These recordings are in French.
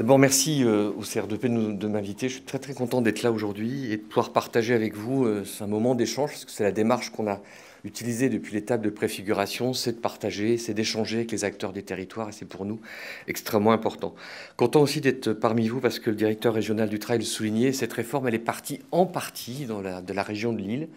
D'abord, merci au CR2P de m'inviter. Je suis très très content d'être là aujourd'hui et de pouvoir partager avec vous un moment d'échange, parce que c'est la démarche qu'on a utilisée depuis l'étape de préfiguration, c'est de partager, c'est d'échanger avec les acteurs des territoires, et c'est pour nous extrêmement important. Content aussi d'être parmi vous, parce que le directeur régional du travail le soulignait, cette réforme, elle est partie en partie de la région de Lille,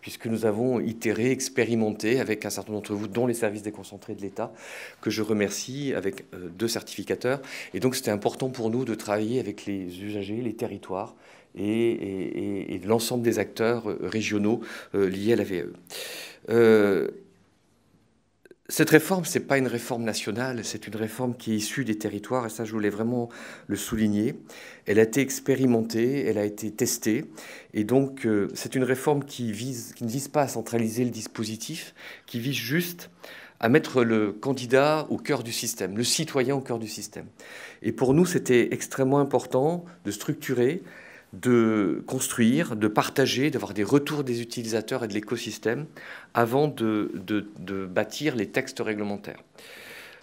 puisque nous avons itéré, expérimenté avec un certain nombre d'entre vous, dont les services déconcentrés de l'État, que je remercie, avec 2 certificateurs. Et donc, c'était important pour nous de travailler avec les usagers, les territoires et l'ensemble des acteurs régionaux liés à la VAE. Cette réforme, ce n'est pas une réforme nationale, c'est une réforme qui est issue des territoires, et ça, je voulais vraiment le souligner. Elle a été expérimentée, elle a été testée, et donc c'est une réforme qui ne vise pas à centraliser le dispositif, qui vise juste à mettre le candidat au cœur du système, le citoyen au cœur du système. Et pour nous, c'était extrêmement important de structurer, de construire, de partager, d'avoir des retours des utilisateurs et de l'écosystème avant de bâtir les textes réglementaires.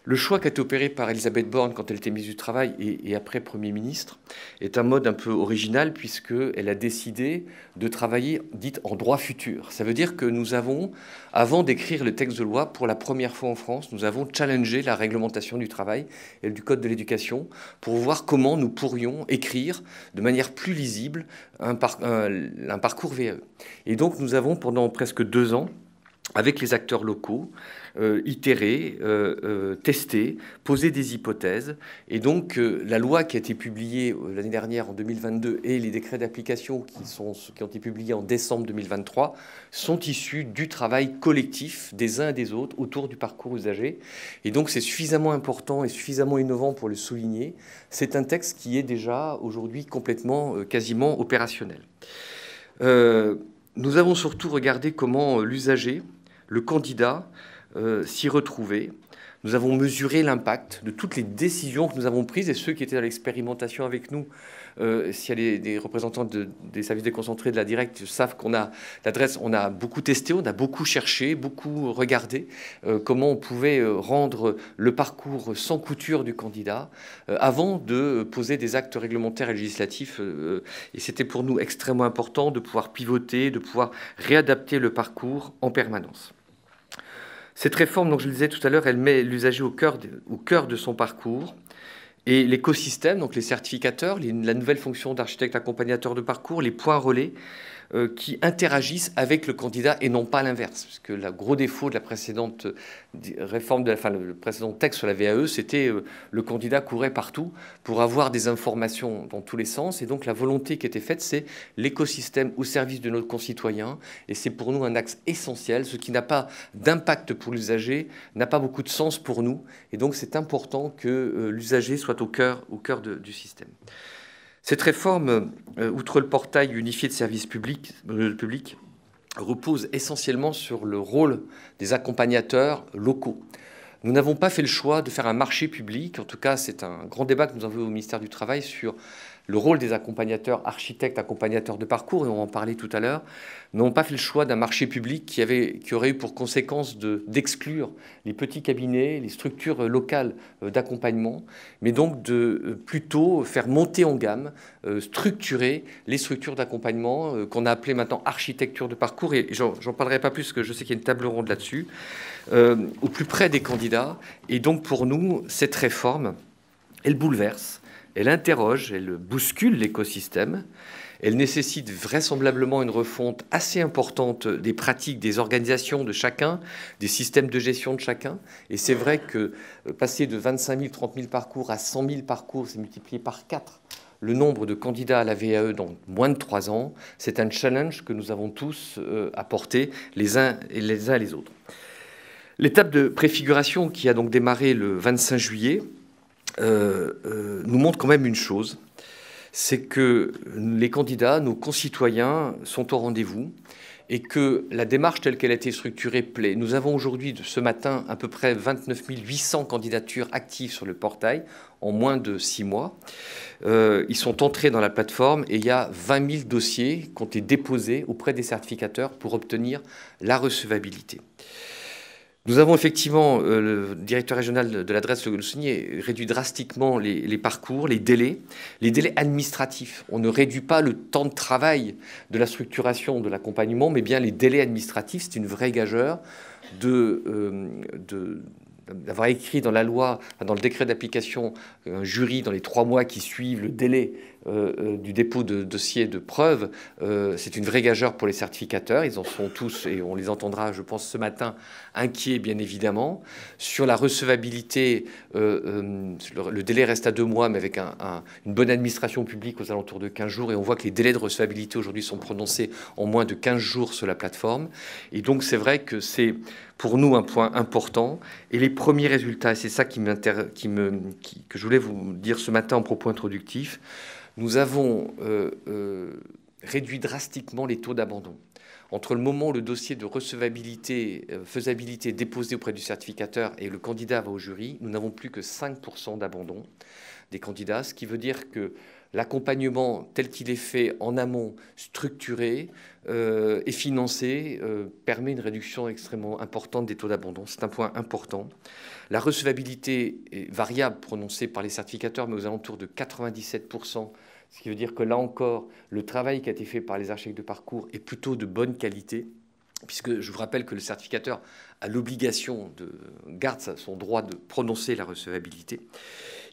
Le choix qui a été opéré par Elisabeth Borne quand elle était ministre du Travail et après Premier ministre est un mode un peu original, puisqu'elle a décidé de travailler, dite, en droit futur. Ça veut dire que nous avons, avant d'écrire le texte de loi, pour la première fois en France, nous avons challengé la réglementation du travail et du Code de l'éducation pour voir comment nous pourrions écrire de manière plus lisible un parcours VAE. Et donc nous avons, pendant presque 2 ans, avec les acteurs locaux, itérer, tester, poser des hypothèses. Et donc, la loi qui a été publiée l'année dernière, en 2022, et les décrets d'application qui ont été publiés en décembre 2023 sont issus du travail collectif des uns et des autres autour du parcours usager. Et donc, c'est suffisamment important et suffisamment innovant pour le souligner. C'est un texte qui est déjà aujourd'hui complètement, quasiment opérationnel. Nous avons surtout regardé comment l'usager, le candidat, s'y retrouvait. Nous avons mesuré l'impact de toutes les décisions que nous avons prises, et ceux qui étaient dans l'expérimentation avec nous, s'il y a des représentants des services déconcentrés de la Directe, savent qu'on a l'adresse, on a beaucoup testé, on a beaucoup cherché, beaucoup regardé comment on pouvait rendre le parcours sans couture du candidat avant de poser des actes réglementaires et législatifs. Et c'était pour nous extrêmement important de pouvoir pivoter, de pouvoir réadapter le parcours en permanence. Cette réforme, donc je le disais tout à l'heure, elle met l'usager au cœur de son parcours. Et l'écosystème, donc les certificateurs, la nouvelle fonction d'architecte accompagnateur de parcours, les points relais qui interagissent avec le candidat et non pas l'inverse. Parce que le gros défaut de la précédente réforme, le précédent texte sur la VAE, c'était le candidat courait partout pour avoir des informations dans tous les sens. Et donc la volonté qui était faite, c'est l'écosystème au service de nos concitoyens. Et c'est pour nous un axe essentiel. Ce qui n'a pas d'impact pour l'usager n'a pas beaucoup de sens pour nous. Et donc c'est important que l'usager soit au cœur du système. Cette réforme, outre le portail unifié de services publics, repose essentiellement sur le rôle des accompagnateurs locaux. Nous n'avons pas fait le choix de faire un marché public. En tout cas, c'est un grand débat que nous avons au ministère du Travail sur le rôle des accompagnateurs, architectes, accompagnateurs de parcours, et on en parlait tout à l'heure. Nous n'avons pas fait le choix d'un marché public qui aurait eu pour conséquence d'exclure les petits cabinets, les structures locales d'accompagnement, mais donc de plutôt faire monter en gamme, structurer les structures d'accompagnement qu'on a appelées maintenant architecture de parcours, et j'en parlerai pas plus, parce que je sais qu'il y a une table ronde là-dessus, au plus près des candidats. Et donc pour nous, cette réforme, elle bouleverse, elle interroge, elle bouscule l'écosystème. Elle nécessite vraisemblablement une refonte assez importante des pratiques, des organisations de chacun, des systèmes de gestion de chacun. Et c'est vrai que passer de 25 000, 30 000 parcours à 100 000 parcours, c'est multiplié par 4 le nombre de candidats à la VAE dans moins de 3 ans. C'est un challenge que nous avons tous à porter les uns et les autres. L'étape de préfiguration qui a donc démarré le 25 juillet nous montre quand même une chose, c'est que les candidats, nos concitoyens, sont au rendez-vous et que la démarche telle qu'elle a été structurée plaît. Nous avons aujourd'hui, ce matin, à peu près 29 800 candidatures actives sur le portail en moins de 6 mois. Ils sont entrés dans la plateforme et il y a 20 000 dossiers qui ont été déposés auprès des certificateurs pour obtenir la recevabilité. Nous avons effectivement, le directeur régional de l'adresse le soulignait, réduit drastiquement les parcours, les délais administratifs. On ne réduit pas le temps de travail de la structuration, de l'accompagnement, mais bien les délais administratifs. C'est une vraie gageure d'avoir écrit dans la loi, dans le décret d'application, un jury dans les 3 mois qui suivent le délai du dépôt de dossier de preuve. C'est une vraie gageure pour les certificateurs. Ils en sont tous, et on les entendra, je pense, ce matin, inquiets, bien évidemment. Sur la recevabilité, le délai reste à 2 mois, mais avec une bonne administration publique aux alentours de 15 jours. Et on voit que les délais de recevabilité aujourd'hui sont prononcés en moins de 15 jours sur la plateforme. Et donc, c'est vrai que c'est pour nous un point important. Et les premiers résultats, et c'est ça que je voulais vous dire ce matin en propos introductif, nous avons réduit drastiquement les taux d'abandon. Entre le moment où le dossier de recevabilité, faisabilité est déposé auprès du certificateur et le candidat va au jury, nous n'avons plus que 5% d'abandon des candidats, ce qui veut dire que l'accompagnement tel qu'il est fait en amont, structuré et financé, permet une réduction extrêmement importante des taux d'abandon. C'est un point important. La recevabilité est variable prononcée par les certificateurs, mais aux alentours de 97%, ce qui veut dire que là encore, le travail qui a été fait par les architectes de parcours est plutôt de bonne qualité, puisque je vous rappelle que le certificateur a l'obligation garde son droit de prononcer la recevabilité.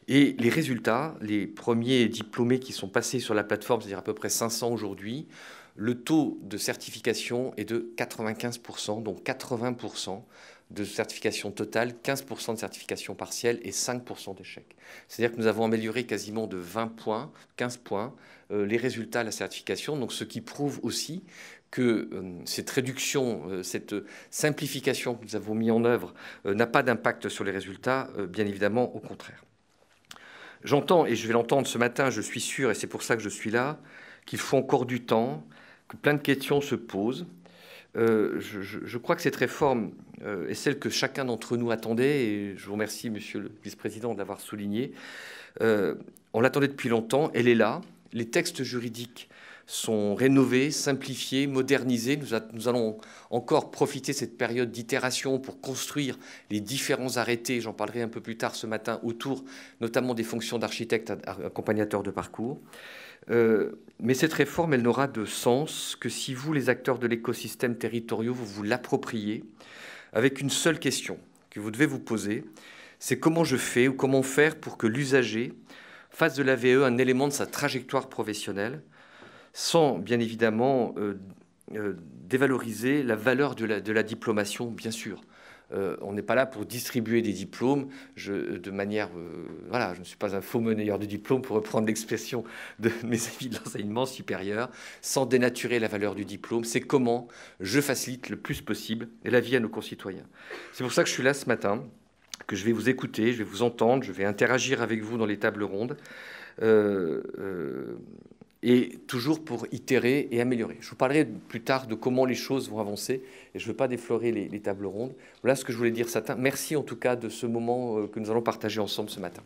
Et les résultats, les premiers diplômés qui sont passés sur la plateforme, c'est-à-dire à peu près 500 aujourd'hui, le taux de certification est de 95%, donc 80% de certification totale, 15% de certification partielle et 5% d'échec. C'est-à-dire que nous avons amélioré quasiment de 20 points, 15 points, les résultats à la certification, donc ce qui prouve aussi que cette réduction, cette simplification que nous avons mis en œuvre n'a pas d'impact sur les résultats, bien évidemment, au contraire. J'entends, et je vais l'entendre ce matin, je suis sûr, et c'est pour ça que je suis là, qu'il faut encore du temps, que plein de questions se posent. Je crois que cette réforme est celle que chacun d'entre nous attendait, et je vous remercie, Monsieur le Vice-président, de l'avoir souligné. On l'attendait depuis longtemps, elle est là. Les textes juridiques sont rénovés, simplifiés, modernisés. Nous allons encore profiter de cette période d'itération pour construire les différents arrêtés, j'en parlerai un peu plus tard ce matin, autour notamment des fonctions d'architecte accompagnateur de parcours. Mais cette réforme, elle n'aura de sens que si vous, les acteurs de l'écosystème territorial, vous vous l'appropriez avec une seule question que vous devez vous poser, c'est comment je fais ou comment faire pour que l'usager fasse de l'AVE un élément de sa trajectoire professionnelle, sans bien évidemment dévaloriser la valeur de la diplomation, bien sûr. On n'est pas là pour distribuer des diplômes de manière... voilà, je ne suis pas un faux monnayeur de diplômes, pour reprendre l'expression de mes amis de l'enseignement supérieur, sans dénaturer la valeur du diplôme. C'est comment je facilite le plus possible la vie à nos concitoyens. C'est pour ça que je suis là ce matin, que je vais vous écouter, je vais vous entendre, je vais interagir avec vous dans les tables rondes. Et toujours pour itérer et améliorer. Je vous parlerai plus tard de comment les choses vont avancer, et je ne veux pas déflorer les tables rondes. Voilà ce que je voulais dire ce matin. Merci en tout cas de ce moment que nous allons partager ensemble ce matin.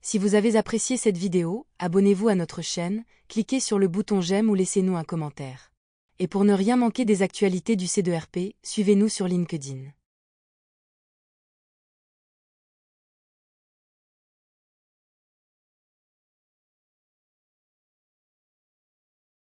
Si vous avez apprécié cette vidéo, abonnez-vous à notre chaîne, cliquez sur le bouton j'aime ou laissez-nous un commentaire. Et pour ne rien manquer des actualités du C2RP, suivez-nous sur LinkedIn.